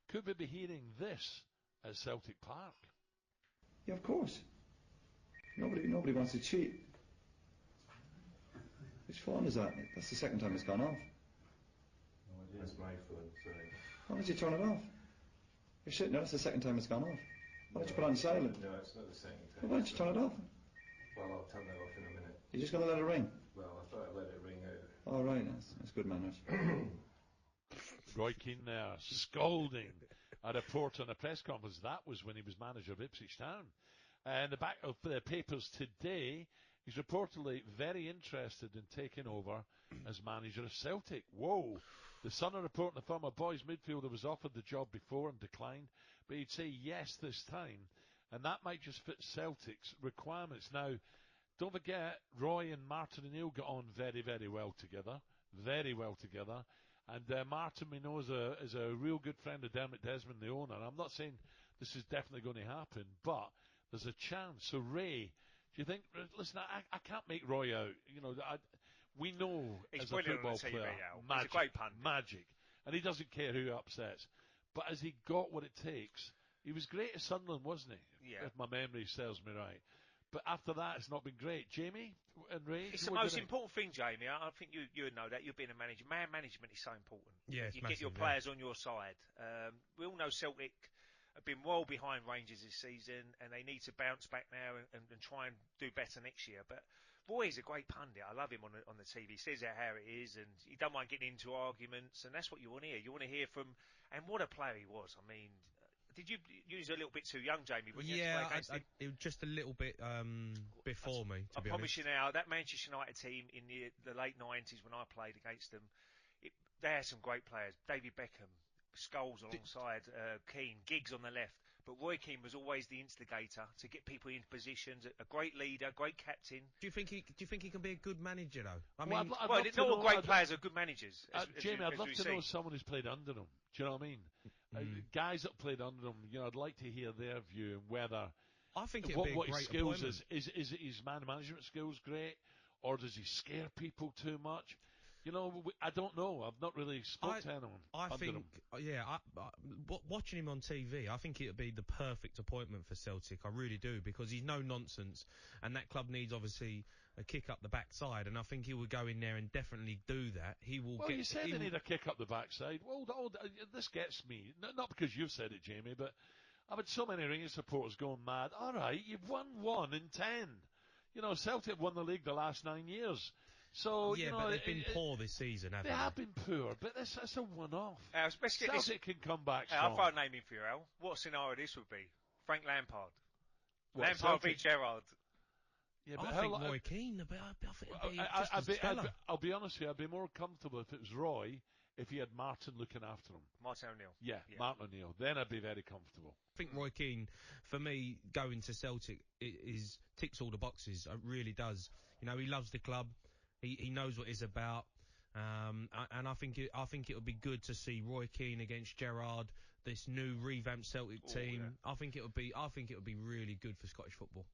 Could we be hearing this at Celtic Park? Yeah, of course. Nobody wants to cheat. Which phone is that? That's the second time it's gone off. No idea. That's my phone, sorry. Why don't you turn it off? You're sitting there, that's the second time it's gone off. Why don't you put it on silent? No, it's not the second time. Well, why don't you turn it off? Well, I'll turn it off in a minute. You're just going to let it ring? Well, I thought I'd let it ring out. All right, that's good manners. Roy Keane there, scolding a reporter in a press conference. That was when he was manager of Ipswich Town. And the back of the papers today, he's reportedly very interested in taking over as manager of Celtic. Whoa! The Sun are reporting the former boys midfielder was offered the job before and declined, but he'd say yes this time. And that might just fit Celtic's requirements. Now, don't forget, Roy and Martin O'Neill got on very, very well together. Very well together. And Martin, we know, is a real good friend of Dermot Desmond, the owner. I'm not saying this is definitely going to happen, but there's a chance. So, Ray, do you think, listen, I can't make Roy out. You know, we know he's as a football player, he's a great pundit. Magic. And he doesn't care who upsets. But has he got what it takes? He was great at Sunderland, wasn't he? Yeah. If my memory serves me right. But after that, it's not been great. Jamie and Ray? It's the most important thing, Jamie. I think you would know that. You've been a manager. Man management is so important. Yeah, you get your players on your side. We all know Celtic have been well behind Rangers this season, and they need to bounce back now and try and do better next year. But Roy is a great pundit. I love him on the TV. He says how it is, and he don't mind getting into arguments, and that's what you want to hear. You want to hear from, and what a player he was. I mean, did you use a little bit too young, Jamie? Yeah, it was just a little bit before me, to be honest. I promise you now, that Manchester United team in the late 90s when I played against them, they had some great players. David Beckham, Scholes alongside Keane, Giggs on the left. But Roy Keane was always the instigator to get people into positions. A great leader, great captain. Do you think he can be a good manager though? I mean, not all great players are good managers. Jamie, I'd love to know someone who's played under him. Do you know what I mean? Guys that played under him. You know, I'd like to hear their view and whether. I think it'd be a great his skills appointment. Is his man management skills great, or does he scare people too much? You know, I don't know. I've not really spoken to anyone. I think, watching him on TV, I think it would be the perfect appointment for Celtic. I really do, because he's no nonsense, and that club needs obviously a kick up the backside, and I think he would go in there and definitely do that. He will. Well, you said they need a kick up the backside. Well, this gets me. Not because you've said it, Jamie, but I've had so many Rangers supporters going mad. All right, you've won 1 in 10. You know, Celtic have won the league the last 9 years. So, yeah, you know, but they've been poor this season, haven't they? They have been poor, but that's a one-off. Celtic can come back strong. I'll throw a name in for you, Al. What scenario this would be? Frank Lampard. What, Lampard v Gerrard. Yeah, but I think Roy Keane, I think it'd be stellar. I'll be honest with you, I'd be more comfortable if it was Roy, if he had Martin looking after him. Martin O'Neill. Yeah, Martin O'Neill. Then I'd be very comfortable. I think Roy Keane, for me, going to Celtic ticks all the boxes. It really does. You know, he loves the club. He knows what it's about. And I think it would be good to see Roy Keane against Gerrard, this new revamped Celtic team. Yeah. I think it would be really good for Scottish football.